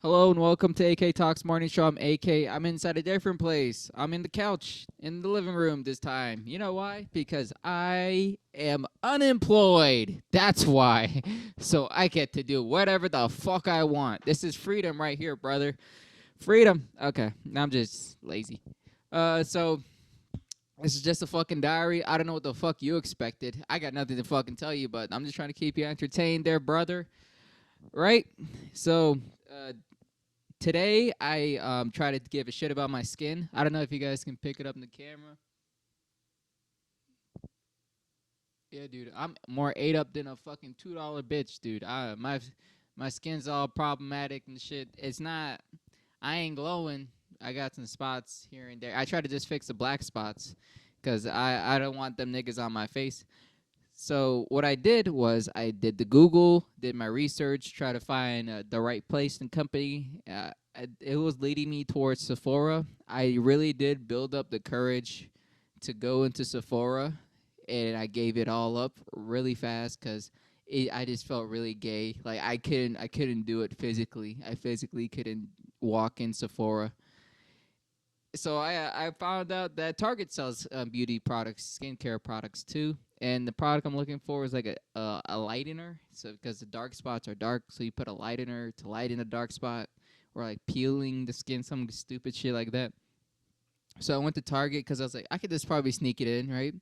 Hello and welcome to AK Talks Morning Show. I'm AK. I'm inside a different place. I'm in the couch in the living room this time. You know why? Because I am unemployed. That's why. So I get to do whatever the fuck I want. This is freedom right here, brother. Freedom. Okay, I'm just lazy. So this is just a fucking diary. I don't know what the fuck you expected. I got nothing to fucking tell you, but I'm just trying to keep you entertained there, brother. Right? So, uh, today I try to give a shit about my skin. I don't know if you guys can pick it up in the camera. Yeah, dude, I'm more ate up than a fucking $2 bitch, dude. My skin's all problematic and shit. It's not. I ain't glowing. I got some spots here and there. I try to just fix the black spots, cause I don't want them niggas on my face. So what I did was I did the Google, did my research, try to find the right place and company. It was leading me towards Sephora. I really did build up the courage to go into Sephora, and I gave it all up really fast because I just felt really gay. Like I couldn't do it physically. I physically couldn't walk in Sephora. So I found out that Target sells beauty products, skincare products too. And the product I'm looking for is like a lightener. So because the dark spots are dark, so you put a lightener to lighten the dark spot, or like peeling the skin, some stupid shit like that. So I went to Target because I was like, I could just probably sneak it in, right?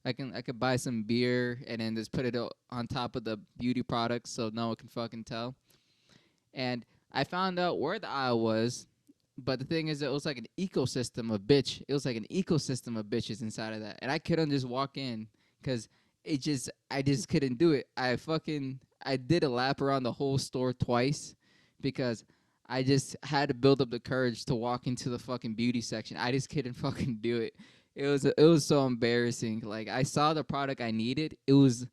I could buy some beer and then just put it on top of the beauty products so no one can fucking tell. And I found out where the aisle was, but the thing is, it was like an ecosystem of bitch. It was like an ecosystem of bitches inside of that, and I couldn't just walk in because I just couldn't do it. I did a lap around the whole store twice because I just had to build up the courage to walk into the fucking beauty section. I just couldn't fucking do it. It was so embarrassing. Like I saw the product I needed. It was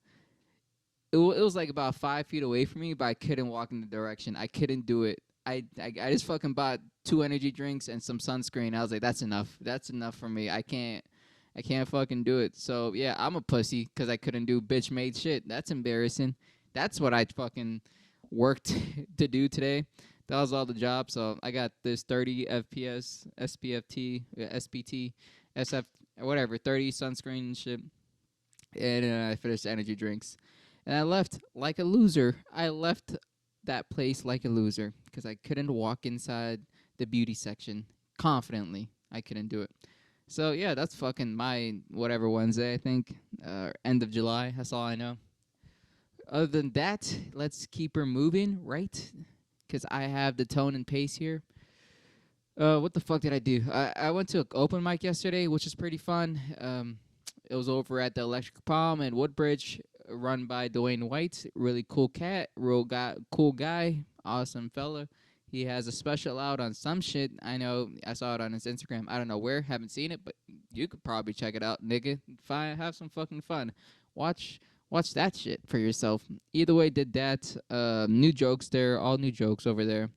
like about 5 feet away from me, but I couldn't walk in the direction. I couldn't do it. I just fucking bought two energy drinks and some sunscreen. I was like, that's enough. That's enough for me. I can't fucking do it. So yeah, I'm a pussy because I couldn't do bitch made shit. That's embarrassing. That's what I fucking worked to do today. That was all the job. So I got this 30 FPS, SPFT, SPT, SF, whatever, 30 sunscreen and shit. And I finished energy drinks. And I left like a loser. I left that place like a loser because I couldn't walk inside the beauty section confidently. I couldn't do it. So yeah, that's fucking my whatever Wednesday. I think end of July. That's all I know. Other than that, let's keep her moving, right? Because I have the tone and pace here. What the fuck did I do? I went to an open mic yesterday, which is pretty fun. It was over at the Electric Palm in Woodbridge, run by Dwayne White. Really cool cat, real guy, cool guy, awesome fella. He has a special out on some shit. I know I saw it on his Instagram. I don't know where, haven't seen it, but you could probably check it out, nigga. Fine, have some fucking fun. Watch watch that shit for yourself. Either way, did that. New jokes there, all new jokes over there.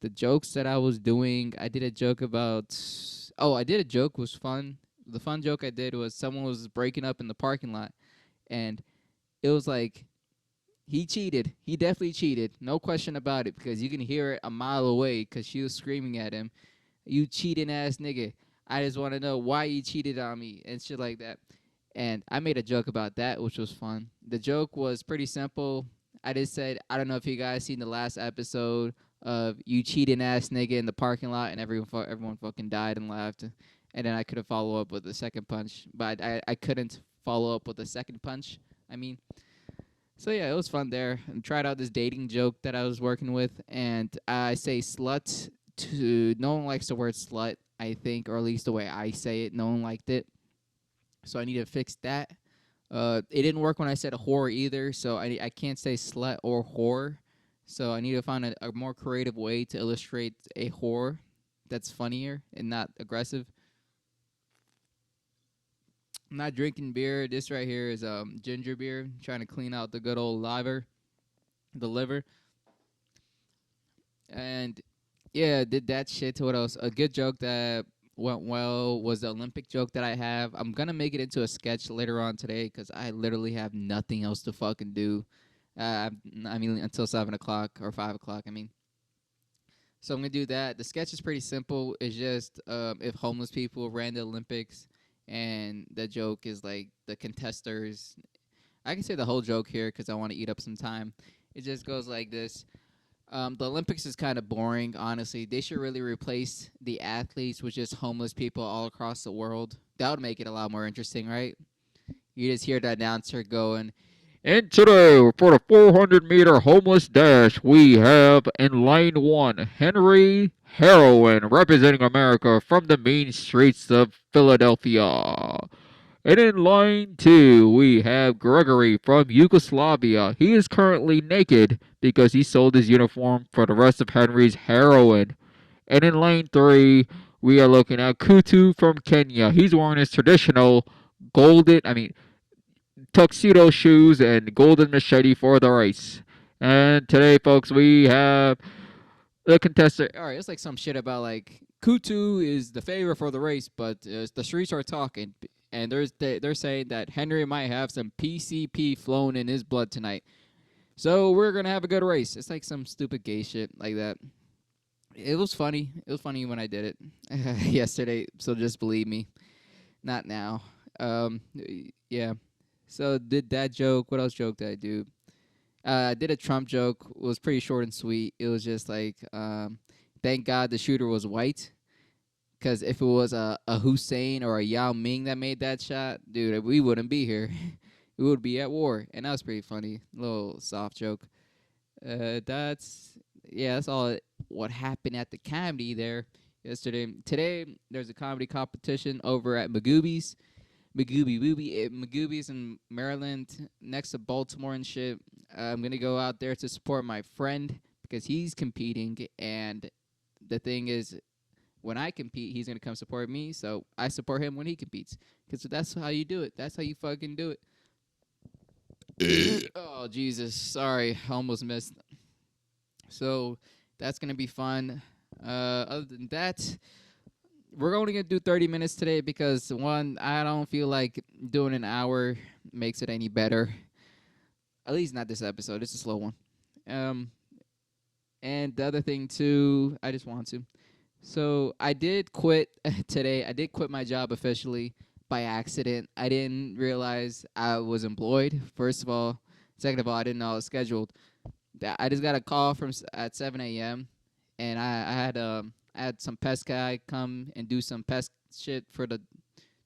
The jokes that I was doing, I did a joke about. Oh, I did a joke was fun. The fun joke I did was someone was breaking up in the parking lot, and it was like he cheated. He definitely cheated. No question about it because you can hear it a mile away because she was screaming at him, "You cheating ass nigga! I just want to know why you cheated on me," and shit like that. And I made a joke about that, which was fun. The joke was pretty simple. I just said, I don't know if you guys seen the last episode of "You cheating ass nigga" in the parking lot, and everyone fucking died and laughed. And then I could have followed up with the second punch, but I couldn't follow up with the second punch. I mean, so yeah, it was fun there. And tried out this dating joke that I was working with, and I say slut to no one likes the word slut. I think, or at least the way I say it, no one liked it. So I need to fix that. It didn't work when I said whore either, so I can't say slut or whore. So I need to find a more creative way to illustrate a whore that's funnier and not aggressive. I'm not drinking beer. This right here is ginger beer. Trying to clean out the good old liver, and yeah, did that shit. To what else? A good joke that went well was the Olympic joke that I have. I'm gonna make it into a sketch later on today because I literally have nothing else to fucking do. I mean, until 7 o'clock or 5 o'clock. I mean, So I'm gonna do that. The sketch is pretty simple. It's just if homeless people ran the Olympics, and the joke is like the contesters. I can say the whole joke here because I want to eat up some time. It just goes like this. The Olympics is kind of boring, honestly. They should really replace the athletes with just homeless people all across the world. That would make it a lot more interesting, right? You just hear the announcer going, and today, for the 400-meter homeless dash, we have in lane one Henry Heroin representing America from the mean streets of Philadelphia. And in line two, we have Gregory from Yugoslavia. He is currently naked because he sold his uniform for the rest of Henry's heroin. And in lane three, we are looking at Kutu from Kenya. He's wearing his traditional tuxedo shoes and golden machete for the race. And today, folks, we have the contestant. All right, it's like some shit about like Kutu is the favorite for the race, but the streets are talking, and they're saying that Henry might have some PCP flowing in his blood tonight. So we're gonna have a good race. It's like some stupid gay shit like that. It was funny. It was funny when I did it yesterday. So just believe me. Not now. Um, yeah. So did that joke. What else joke did I do? I did a Trump joke. It was pretty short and sweet. It was just like, thank God the shooter was white. Because if it was a Hussein or a Yao Ming that made that shot, dude, we wouldn't be here. We would be at war. And that was pretty funny. Little soft joke. That's all what happened at the comedy there yesterday. Today, there's a comedy competition over at Magoobies. Magoobies in Maryland, next to Baltimore and shit. I'm gonna go out there to support my friend because he's competing, and the thing is, when I compete, he's gonna come support me. So I support him when he competes, because that's how you do it. That's how you fucking do it. Oh Jesus, sorry, I almost missed. So that's gonna be fun. Other than that, we're only gonna do 30 minutes today because one, I don't feel like doing an hour makes it any better. At least not this episode. It's a slow one. Um, and the other thing too, I just want to. So I did quit today. I did quit my job officially by accident. I didn't realize I was employed. First of all, second of all, I didn't know I was scheduled. I just got a call from at 7 a.m. and I had some pest guy come and do some pest shit for the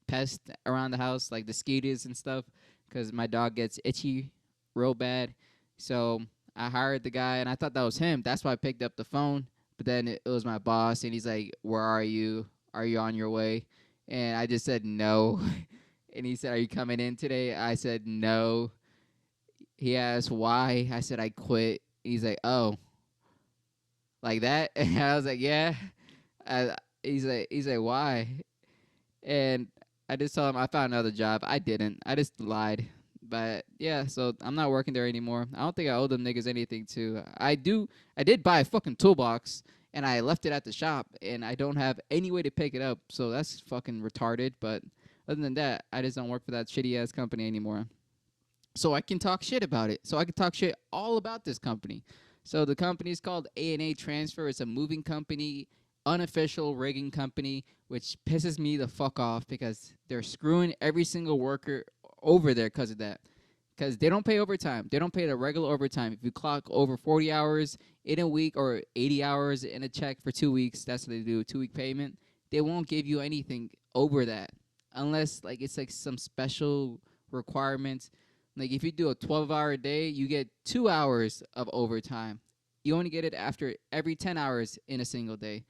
pest around the house, like the mosquitoes and stuff, because my dog gets itchy real bad. So I hired the guy, and I thought that was him. That's why I picked up the phone. But then it was my boss, and he's like, "Where are you? Are you on your way?" And I just said no. And he said, "Are you coming in today?" I said no. He asked why. I said I quit. He's like, "Oh, like that?" And I was like, "Yeah." He's like, "Why?" And I just told him I found another job. I didn't. I just lied. But yeah, so I'm not working there anymore. I don't think I owe them niggas anything too. I do. I did buy a fucking toolbox and I left it at the shop and I don't have any way to pick it up. So that's fucking retarded. But other than that, I just don't work for that shitty ass company anymore. So I can talk shit about it. So I can talk shit all about this company. So the company is called A&A Transfer. It's a moving company, unofficial rigging company, which pisses me the fuck off because they're screwing every single worker over there because of that. Because they don't pay overtime. They don't pay the regular overtime. If you clock over 40 hours in a week or 80 hours in a check for 2 weeks, that's what they do, a 2-week payment. They won't give you anything over that unless like it's like some special requirements. Like if you do a 12-hour day, you get 2 hours of overtime. You only get it after every 10 hours in a single day.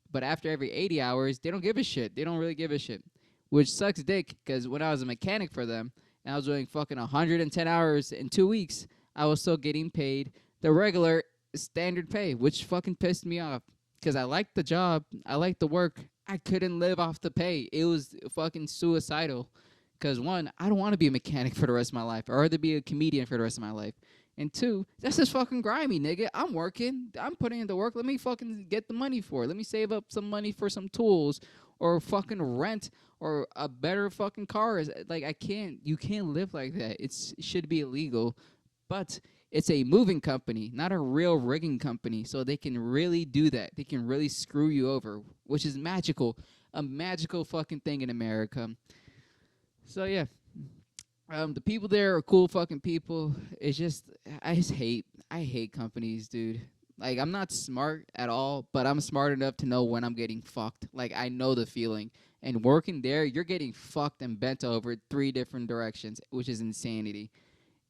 But after every 80 hours, they don't give a shit. They don't really give a shit. Which sucks dick, because when I was a mechanic for them, and I was doing fucking 110 hours in 2 weeks, I was still getting paid the regular standard pay, which fucking pissed me off. Because I liked the job. I liked the work. I couldn't live off the pay. It was fucking suicidal. Because one, I don't want to be a mechanic for the rest of my life. I'd rather be a comedian for the rest of my life. And two, that's just fucking grimy, nigga. I'm working. I'm putting in the work. Let me fucking get the money for it. Let me save up some money for some tools or fucking rent or a better fucking car. Like, I can't. You can't live like that. It should be illegal. But It's a moving company, not a real rigging company. So they can really do that. They can really screw you over, which is magical. A magical fucking thing in America. So yeah, the people there are cool fucking people. It's just I hate companies, dude. Like I'm not smart at all, but I'm smart enough to know when I'm getting fucked. Like I know the feeling. And working there, you're getting fucked and bent over three different directions, which is insanity.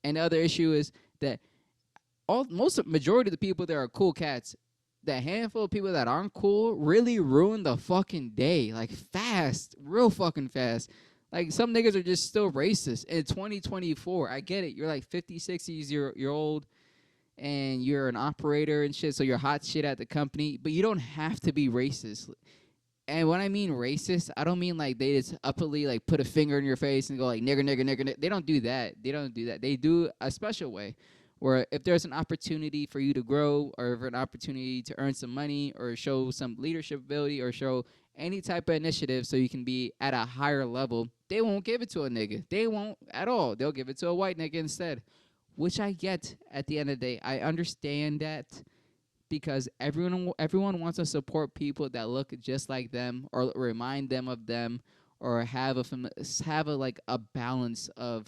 And the other issue is that majority of the people there are cool cats. The handful of people that aren't cool really ruin the fucking day, like fast, real fucking fast. Like some niggas are just still racist in 2024. I get it. You're like 50, 60 year old and you're an operator and shit, so you're hot shit at the company, but you don't have to be racist. And when I mean racist, I don't mean like they just uppily like put a finger in your face and go like nigger, nigger, nigger. They don't do that. They don't do that. They do a special way where if there's an opportunity for you to grow or if an opportunity to earn some money or show some leadership ability or show any type of initiative so you can be at a higher level, they won't give it to a nigga. They won't at all. They'll give it to a white nigga instead, which I get at the end of the day. I understand that because everyone wants to support people that look just like them or remind them of them or have a like a balance of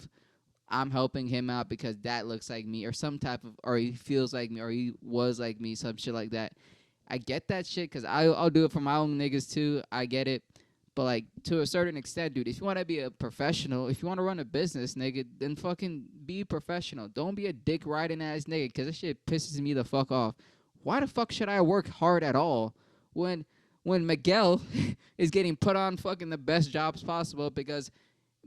I'm helping him out because that looks like me or some type of or he feels like me or he was like me, some shit like that. I get that shit because I'll do it for my own niggas too. I get it. But like to a certain extent, dude, if you want to be a professional, if you want to run a business, nigga, then fucking be professional. Don't be a dick riding ass nigga because that shit pisses me the fuck off. Why the fuck should I work hard at all when Miguel is getting put on fucking the best jobs possible because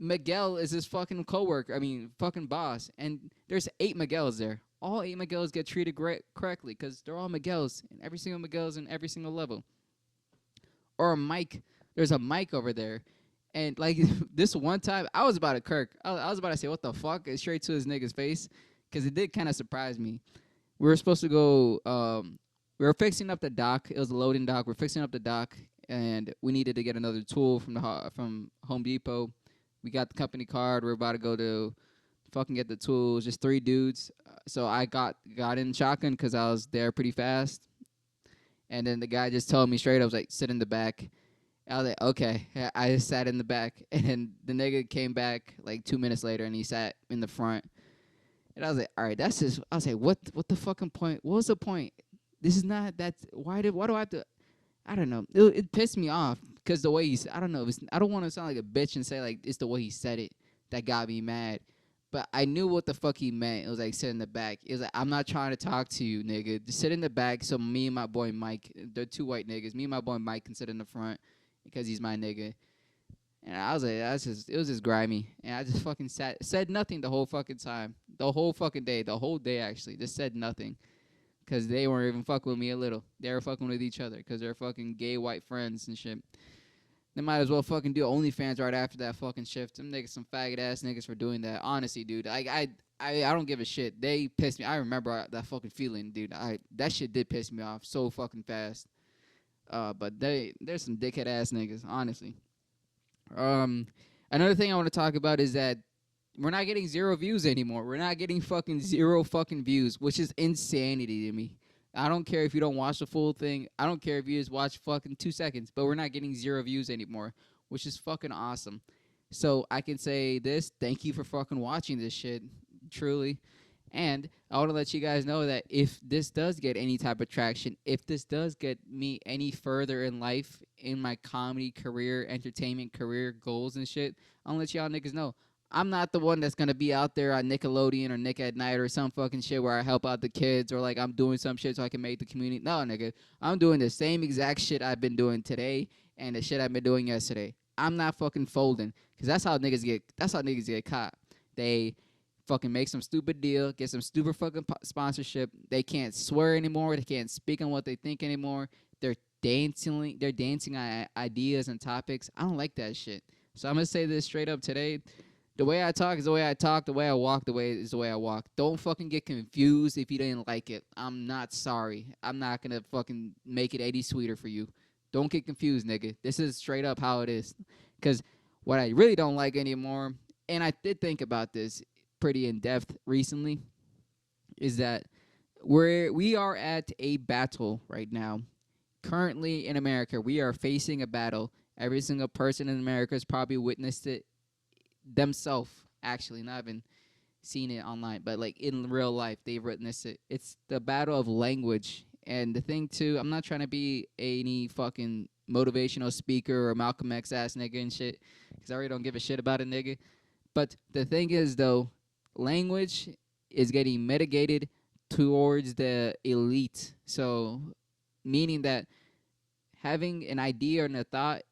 Miguel is his fucking coworker. I mean, fucking boss. And there's 8 Miguels there. All 8 Miguels get treated correctly because they're all Miguels, and every single Miguel's in every single level. Or a Mike. There's a Mike over there. And, like, this one time, I was about to Kirk. I was about to say, what the fuck? Straight to his nigga's face. Because it did kind of surprise me. We were supposed to go, we were fixing up the dock. It was a loading dock. We're fixing up the dock, and we needed to get another tool from Home Depot. We got the company card. We're about to go to fucking get the tools. Just 3 dudes. So I got in shotgun because I was there pretty fast. And then the guy just told me straight up, was like, sit in the back. I was like, okay. I just sat in the back. And then the nigga came back like 2 minutes later, and he sat in the front. And I was like, all right, that's just. I was like, what the fucking point? What was the point? This is not that. Why do I have to? I don't know. It pissed me off because the way I don't know. I don't want to sound like a bitch and say like it's the way he said it that got me mad. But I knew what the fuck he meant. It was like sit in the back. It was like I'm not trying to talk to you, nigga. Just sit in the back so me and my boy Mike, they're 2 white niggas. Me and my boy Mike can sit in the front because he's my nigga. And I was like, it was just grimy. And I just fucking said nothing the whole fucking time. The whole fucking day. The whole day, actually. Just said nothing. Because they weren't even fucking with me a little. They were fucking with each other. Because they're fucking gay white friends and shit. They might as well fucking do OnlyFans right after that fucking shift. Them niggas some faggot ass niggas for doing that. Honestly, dude. I don't give a shit. They pissed me. I remember that fucking feeling, dude. That shit did piss me off so fucking fast. But there's some dickhead ass niggas, honestly. Another thing I want to talk about is that we're not getting 0 views anymore. We're not getting fucking 0 fucking views, which is insanity to me. I don't care if you don't watch the full thing. I don't care if you just watch fucking 2 seconds, but we're not getting 0 views anymore, which is fucking awesome. So I can say this, thank you for fucking watching this shit, truly. And I want to let you guys know that if this does get any type of traction, if this does get me any further in life, in my comedy career, entertainment career, goals and shit, I'll let y'all niggas know. I'm not the one that's going to be out there on Nickelodeon or Nick at Night or some fucking shit where I help out the kids or like I'm doing some shit so I can make the community. No, nigga. I'm doing the same exact shit I've been doing today and the shit I've been doing yesterday. I'm not fucking folding because that's how niggas get caught. They fucking make some stupid deal, get some stupid fucking sponsorship. They can't swear anymore. They can't speak on what they think anymore. They're dancing on ideas and topics. I don't like that shit. So I'm going to say this straight up today. The way I talk is the way I talk. The way I walk, is the way I walk. Don't fucking get confused if you didn't like it. I'm not sorry. I'm not going to fucking make it any sweeter for you. Don't get confused, nigga. This is straight up how it is. Because what I really don't like anymore, and I did think about this pretty in depth recently, is that we are at a battle right now. Currently in America, we are facing a battle. Every single person in America has probably witnessed it themselves. Actually, not even seen it online, but like in real life, they've witnessed it. It's the battle of language. And the thing too, I'm not trying to be any fucking motivational speaker or Malcolm X ass nigga and shit, because I already don't give a shit about a nigga. But the thing is, though, language is getting mitigated towards the elite. So, meaning that having an idea and a thought,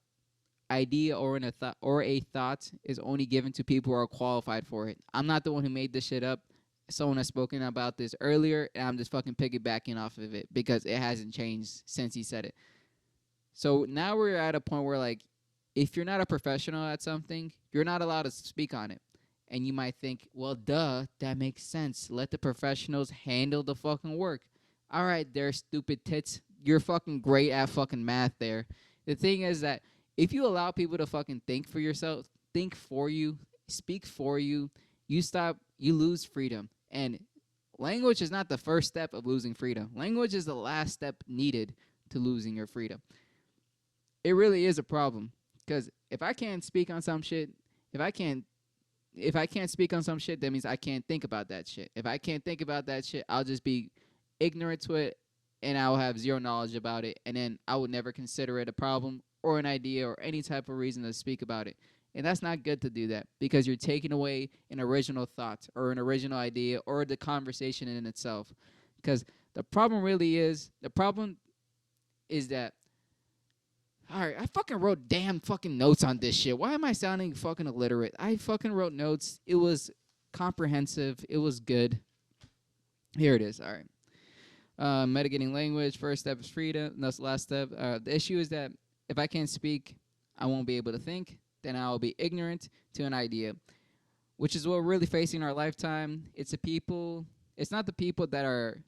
or a thought is only given to people who are qualified for it. I'm not the one who made this shit up. Someone has spoken about this earlier, and I'm just fucking piggybacking off of it because it hasn't changed since he said it. So now we're at a point where, like, if you're not a professional at something, you're not allowed to speak on it. And you might think, well, duh, that makes sense. Let the professionals handle the fucking work. All right, there, stupid tits. You're fucking great at fucking math there. The thing is that if you allow people to fucking think for yourself, think for you, speak for you, you lose freedom. And language is not the first step of losing freedom. Language is the last step needed to losing your freedom. It really is a problem. Because if I can't speak on some shit, if I can't speak on some shit, that means I can't think about that shit. If I can't think about that shit, I'll just be ignorant to it, and I'll have zero knowledge about it, and then I would never consider it a problem or an idea or any type of reason to speak about it. And that's not good to do that, because you're taking away an original thought or an original idea or the conversation in itself. Because the problem is that, all right, I fucking wrote damn fucking notes on this shit. Why am I sounding fucking illiterate? I fucking wrote notes. It was comprehensive. It was good. Here it is. All right. Mitigating language. First step is freedom. That's the last step. The issue is that if I can't speak, I won't be able to think. Then I will be ignorant to an idea, which is what we're really facing in our lifetime. It's the people. It's not the people that are.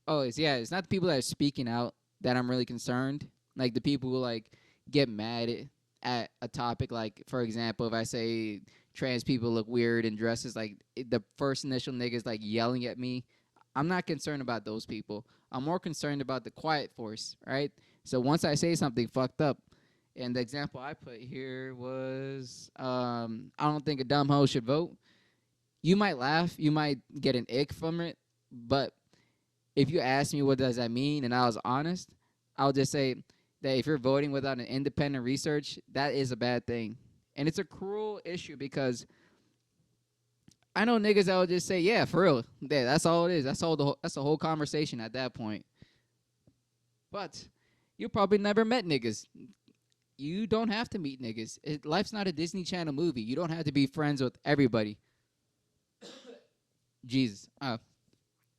It's not the people that are speaking out that I'm really concerned. Like the people who like get mad at a topic. Like, for example, if I say trans people look weird in dresses, like the first initial niggas like yelling at me. I'm not concerned about those people. I'm more concerned about the quiet force, right? So once I say something fucked up, and the example I put here was, I don't think a dumb hoe should vote. You might laugh, you might get an ick from it, but if you ask me what does that mean, and I was honest, I'll just say that if you're voting without an independent research, that is a bad thing. And it's a cruel issue because I know niggas that will just say, yeah, for real. Yeah, that's all it is. That's the whole conversation at that point. But you probably never met niggas. You don't have to meet niggas. Life's not a Disney Channel movie. You don't have to be friends with everybody. Jesus. Yeah,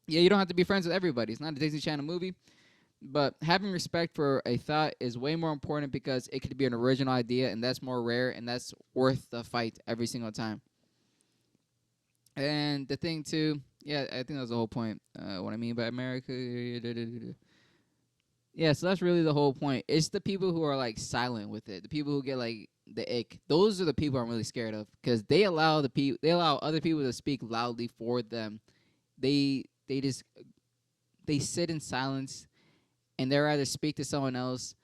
you don't have to be friends with everybody. It's not a Disney Channel movie. But having respect for a thought is way more important because it could be an original idea, and that's more rare, and that's worth the fight every single time. And the thing, too, yeah, I think that was the whole point. What I mean by America. Yeah, so that's really the whole point. It's the people who are, like, silent with it. The people who get, like, the ick. Those are the people I'm really scared of because they allow other people to speak loudly for them. They sit in silence, and they'd rather speak to someone else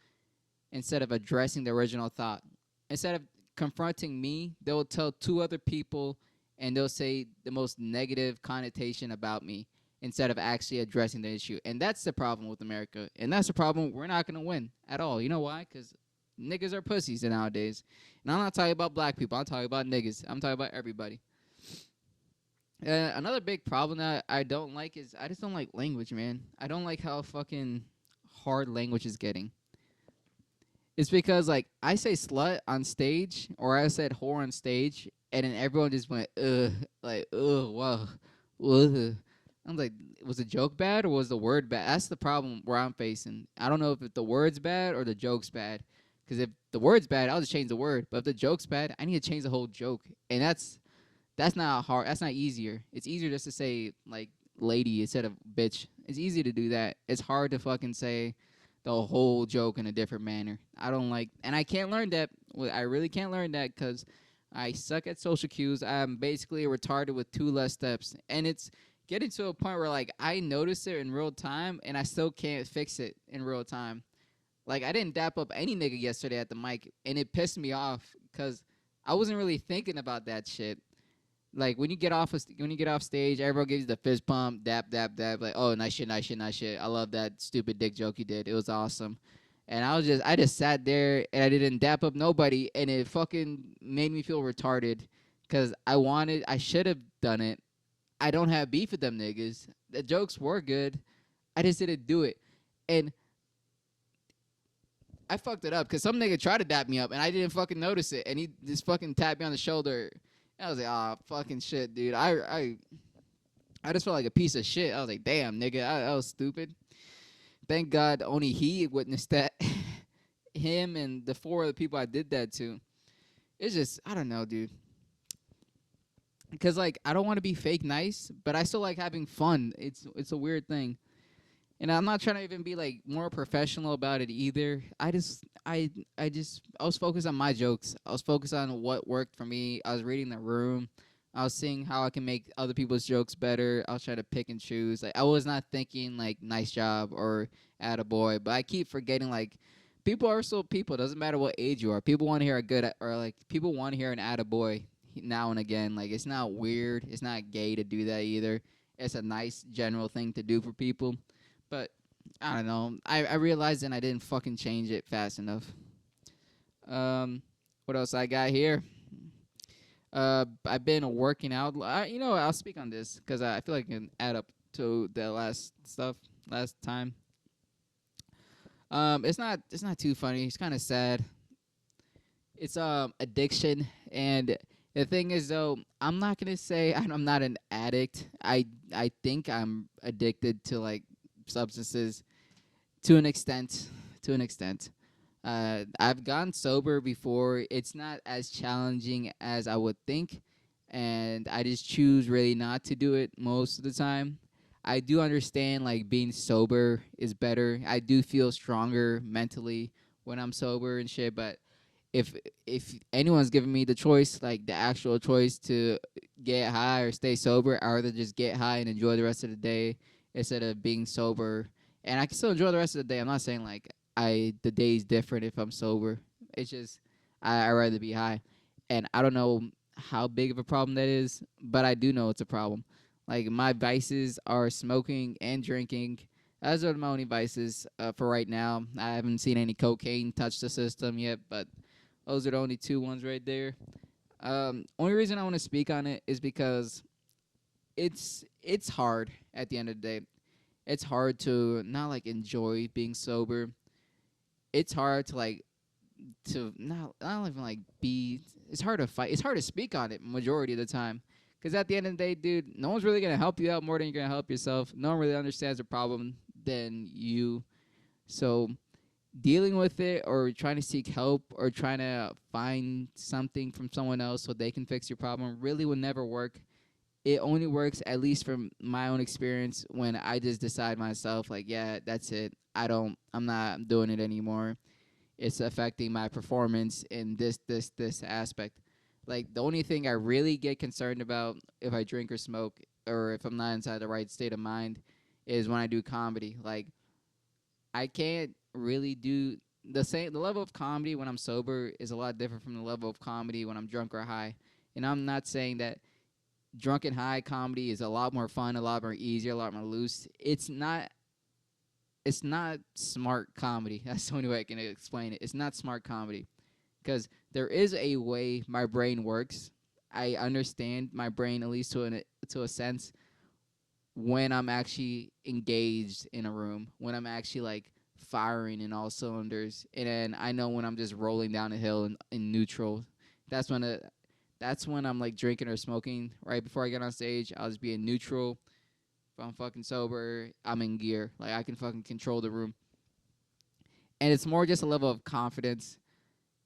instead of addressing the original thought. Instead of confronting me, they'll tell two other people, and they'll say the most negative connotation about me instead of actually addressing the issue. And that's the problem with America. And that's the problem we're not going to win at all. You know why? Because niggas are pussies nowadays. And I'm not talking about black people. I'm talking about niggas. I'm talking about everybody. Another big problem that I don't like is I just don't like language, man. I don't like how fucking hard language is getting. It's because, like, I say slut on stage or I said whore on stage, and then everyone just went, like, wow, ugh. I'm like, was the joke bad or was the word bad? That's the problem where I'm facing. I don't know if the word's bad or the joke's bad. Because if the word's bad, I'll just change the word. But if the joke's bad, I need to change the whole joke. And that's not hard. That's not easier. It's easier just to say, like, lady instead of bitch. It's easy to do that. It's hard to fucking say the whole joke in a different manner. I don't like, and I can't learn that. I really can't learn that because I suck at social cues. I'm basically retarded with 2 less steps. And it's getting to a point where like I notice it in real time and I still can't fix it in real time. Like I didn't dap up any nigga yesterday at the mic, and it pissed me off because I wasn't really thinking about that shit. Like when you get off stage, everyone gives you the fist pump, dap, dap, dap. Like, oh, nice shit, nice shit, nice shit. I love that stupid dick joke you did. It was awesome. And I just sat there and I didn't dap up nobody, and it fucking made me feel retarded because I should have done it. I don't have beef with them niggas. The jokes were good. I just didn't do it. And I fucked it up because some nigga tried to dap me up and I didn't fucking notice it. And he just fucking tapped me on the shoulder. And I was like, ah, fucking shit, dude. I just felt like a piece of shit. I was like, damn, nigga, I was stupid. Thank God only he witnessed that. Him and the four other people I did that to. It's just, I don't know, dude. Because, like, I don't want to be fake nice, but I still like having fun. It's a weird thing. And I'm not trying to even be like more professional about it either. I was focused on my jokes. I was focused on what worked for me. I was reading the room. I was seeing how I can make other people's jokes better. I was trying to pick and choose. Like I was not thinking like nice job or attaboy, but I keep forgetting like people are still people. Doesn't matter what age you are. People want to hear a good or like people want to hear an attaboy now and again. Like it's not weird. It's not gay to do that either. It's a nice general thing to do for people. But I don't know. I realized and I didn't fucking change it fast enough. What else I got here? I've been working out. You know, I'll speak on this because I feel like it can add up to the last time. It's not too funny. It's kind of sad. It's addiction, and the thing is though, I'm not gonna say I'm not an addict. I think I'm addicted to like substances to an extent. To an extent. I've gone sober before. It's not as challenging as I would think, and I just choose really not to do it most of the time. I do understand like being sober is better. I do feel stronger mentally when I'm sober and shit, but if if anyone's giving me the choice, like the actual choice to get high or stay sober, I'd rather just get high and enjoy the rest of the day instead of being sober. And I can still enjoy the rest of the day. I'm not saying like I the day's different if I'm sober. It's just I'd rather be high. And I don't know how big of a problem that is, but I do know it's a problem. Like my vices are smoking and drinking. Those are my only vices for right now. I haven't seen any cocaine touch the system yet, but those are the only two ones right there. Only reason I want to speak on it is because it's hard at the end of the day. It's hard to not like enjoy being sober. It's hard to like to not even like be. It's hard to fight. It's hard to speak on it majority of the time. Because at the end of the day, dude, no one's really gonna help you out more than you're gonna help yourself. No one really understands the problem than you. So dealing with it or trying to seek help or trying to find something from someone else so they can fix your problem really will never work. It only works, at least from my own experience, when I just decide myself, like, yeah, that's it. I'm not doing it anymore. It's affecting my performance in this aspect. Like, the only thing I really get concerned about if I drink or smoke or if I'm not inside the right state of mind is when I do comedy. Like, I can't really do the same. The level of comedy when I'm sober is a lot different from the level of comedy when I'm drunk or high. And I'm not saying that drunk and high comedy is a lot more fun, a lot more easier, a lot more loose. It's not. It's not smart comedy. That's the only way I can explain it. It's not smart comedy because there is a way my brain works. I understand my brain at least to a sense when I'm actually engaged in a room, when I'm actually like firing in all cylinders, and then I know when I'm just rolling down a hill in neutral. That's when that's when I'm like drinking or smoking. Right before I get on stage, I'll just be in neutral. If I'm fucking sober, I'm in gear. Like I can fucking control the room, and it's more just a level of confidence.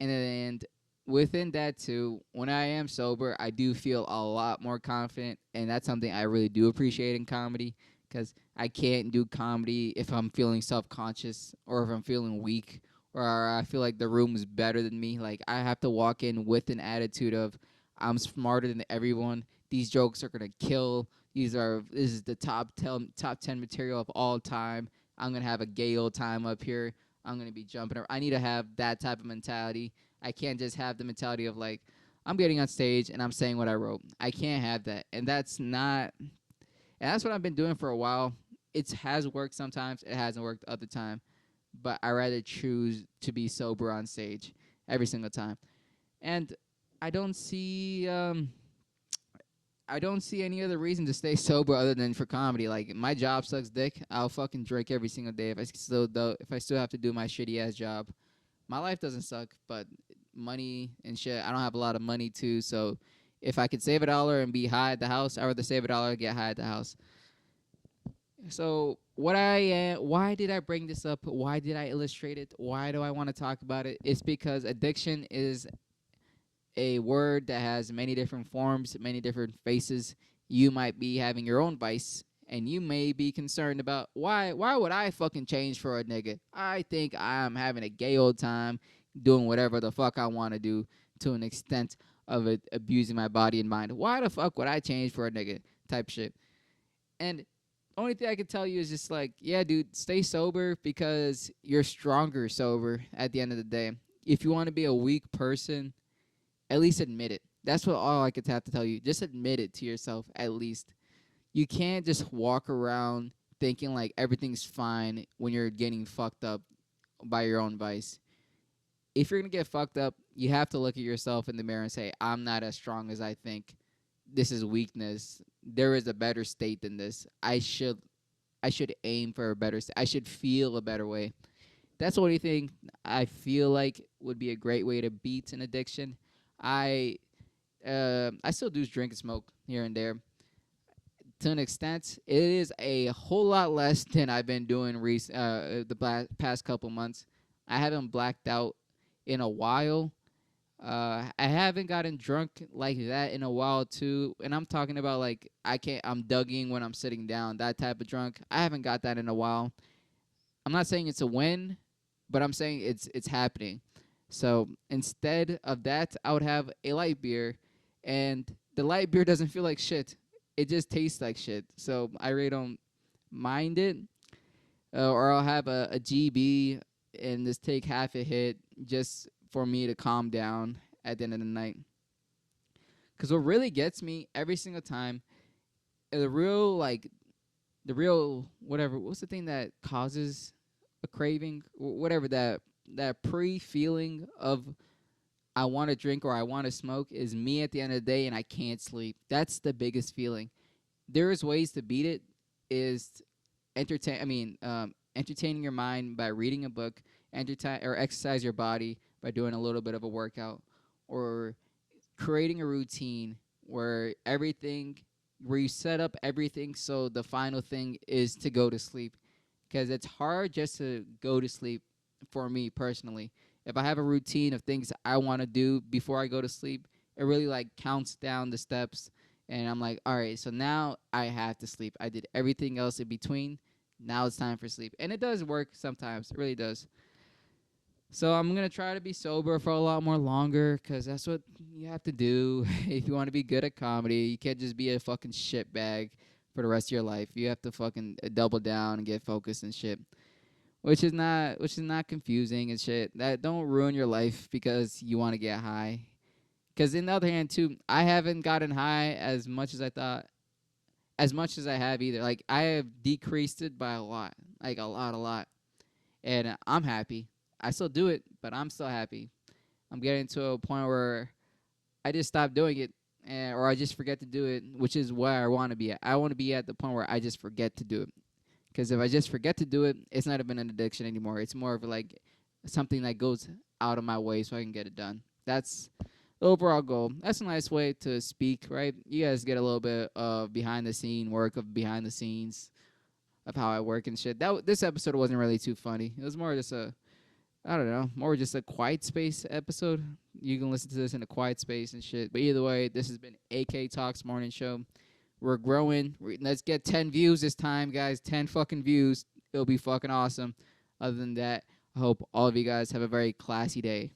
And within that too, when I am sober, I do feel a lot more confident, and that's something I really do appreciate in comedy because I can't do comedy if I'm feeling self-conscious or if I'm feeling weak or I feel like the room is better than me. Like I have to walk in with an attitude of I'm smarter than everyone. These jokes are gonna kill. This is the top 10 material of all time. I'm gonna have a gay old time up here. I'm gonna be jumping around. I need to have that type of mentality. I can't just have the mentality of like I'm getting on stage and I'm saying what I wrote. I can't have that, and that's not. And that's what I've been doing for a while. It has worked sometimes. It hasn't worked other time, but I rather choose to be sober on stage every single time. And I don't see I don't see any other reason to stay sober other than for comedy. Like my job sucks dick. I'll fucking drink every single day if I still have to do my shitty ass job. My life doesn't suck, but money and shit. I don't have a lot of money too, so if I could save $1 and be high at the house, I'd rather save $1 and get high at the house. So why did I bring this up? Why did I illustrate it? Why do I want to talk about it? It's because addiction is a word that has many different forms, many different faces. You might be having your own vice, and you may be concerned about why would I fucking change for a nigga? I think I'm having a gay old time doing whatever the fuck I want to do to an extent of it abusing my body and mind. Why the fuck would I change for a nigga type shit? And only thing I can tell you is just like, yeah, dude, stay sober because you're stronger sober at the end of the day. If you want to be a weak person, at least admit it. That's what all I could have to tell you. Just admit it to yourself, at least. You can't just walk around thinking like everything's fine when you're getting fucked up by your own vice. If you're going to get fucked up, you have to look at yourself in the mirror and say, I'm not as strong as I think. This is weakness. There is a better state than this. I should aim for a better state. I should feel a better way. That's the only thing I feel like would be a great way to beat an addiction. I still do drink and smoke here and there. To an extent, it is a whole lot less than I've been doing past couple months. I haven't blacked out in a while. I haven't gotten drunk like that in a while too, and I'm talking about like I'm dugging when I'm sitting down, that type of drunk. I haven't got that in a while. I'm not saying it's a win, but I'm saying it's happening. So instead of that, I would have a light beer, and the light beer doesn't feel like shit. It just tastes like shit. So I really don't mind it. Or I'll have a GB and just take half a hit just for me to calm down at the end of the night. Because what really gets me every single time, the real whatever, what's the thing that causes a craving? Whatever that pre-feeling of I want to drink or I want to smoke is me at the end of the day and I can't sleep. That's the biggest feeling. There is ways to beat it. Is entertaining your mind by reading a book, or exercise your body by doing a little bit of a workout, or creating a routine where you set up everything so the final thing is to go to sleep. Because it's hard just to go to sleep for me personally. If I have a routine of things I want to do before I go to sleep, it really like counts down the steps. And I'm like, all right, so now I have to sleep. I did everything else in between. Now it's time for sleep. And it does work sometimes. It really does. So I'm going to try to be sober for a lot more longer because that's what you have to do if you want to be good at comedy. You can't just be a fucking shitbag for the rest of your life. You have to fucking double down and get focused and shit. Which is not confusing and shit. That don't ruin your life because you want to get high. Because in the other hand, too, I haven't gotten high as much as I thought, as much as I have either. Like, I have decreased it by a lot. Like, a lot. And I'm happy. I still do it, but I'm still happy. I'm getting to a point where I just stop doing it, or I just forget to do it, which is where I want to be at. I want to be at the point where I just forget to do it. Because if I just forget to do it, it's not even an addiction anymore. It's more of like something that goes out of my way so I can get it done. That's the overall goal. That's a nice way to speak, right? You guys get a little bit of behind the scenes of how I work and shit. This episode wasn't really too funny. It was more just more just a quiet space episode. You can listen to this in a quiet space and shit. But either way, this has been AK Talks Morning Show. We're growing. Let's get 10 views this time, guys. 10 fucking views. It'll be fucking awesome. Other than that, I hope all of you guys have a very classy day.